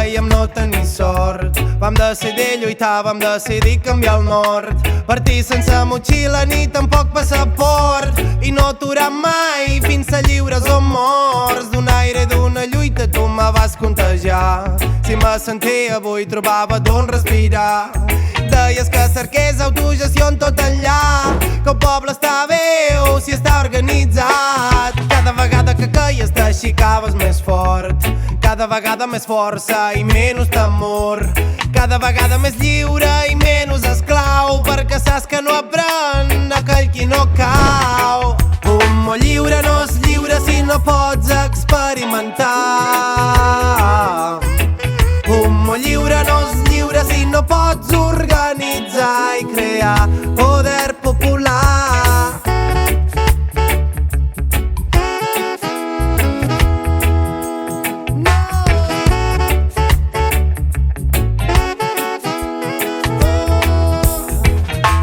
dèiem no tenir sort. Vam decidir lluitar, vam decidir canviar el nord. Partir sense motxilla ni tampoc passaport. I no aturar mai fins a lliures o morts. D'un aire i d'una lluita tu me vas contagiar. Si me sentia avui trobava d'on respirar. Deies que cerqués autogestió en tot enllà, que el poble està bé o si està organitzat. Cada vegada que queies t'aixecaves més fort, cada vegada més força i menys temor, cada vegada més lliure i menys esclau, perquè saps que no aprèn aquell qui no cau. Un món lliure no és lliure si no pots experimentar. Un món lliure no és lliure si no pots organitzar i crear poder popular.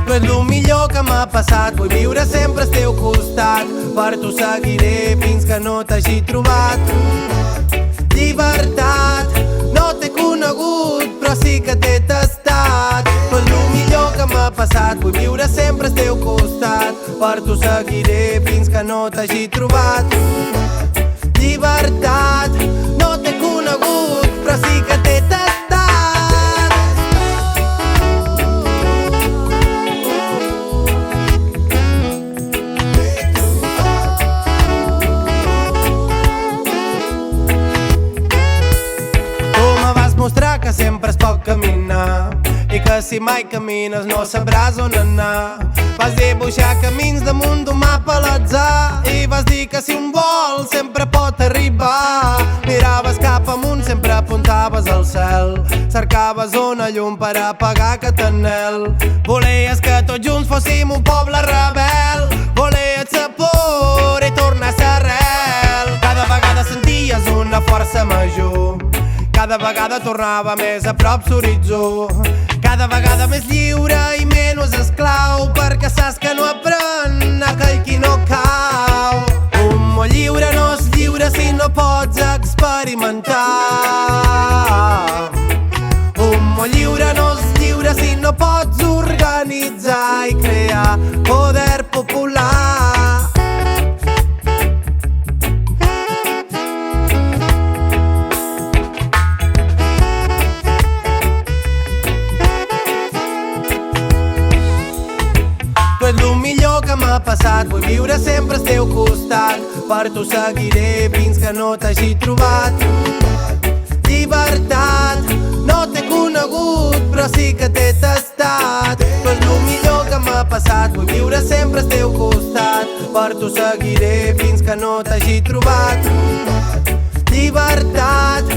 Tu és el millor que m'ha passat, vull viure sempre al teu costat. Per tu seguiré fins que no t'hagi trobat. Llibertat, no t'he conegut, però sí que t'he tastat. Tu és el millor que m'ha passat, vull viure sempre al teu costat. Per tu seguiré fins que no t'hagi trobat. Llibertat, no t'he conegut, però sí que t'he tastat. Mostrar que sempre es pot caminar i que si mai camines no sabràs on anar. Vas dibuixar camins damunt d'un mapa a l'atzar i vas dir que si un vol sempre pot arribar. Miraves cap amunt, sempre apuntaves al cel, cercaves una llum per apagar aquest anhel. Volies que tots junts fóssim un poble rebel, volies ser pur i tornar a ser arrel. Cada vegada senties una força major, cada vegada tornava més a prop l'horitzó, cada vegada més lliure i menys esclau, perquè saps que no aprèn aquell qui no cau. Un món lliure no és lliure si no pots experimentar. Un món lliure no és lliure si no pots organitzar i crear poder popular. Tu és el millor que m'ha passat, vull viure sempre al teu costat. Per tu seguiré fins que no t'hagi trobat. Llibertat, no t'he conegut, però sí que t'he tastat. Tu és el millor que m'ha passat, vull viure sempre al teu costat. Per tu seguiré fins que no t'hagi trobat. Llibertat,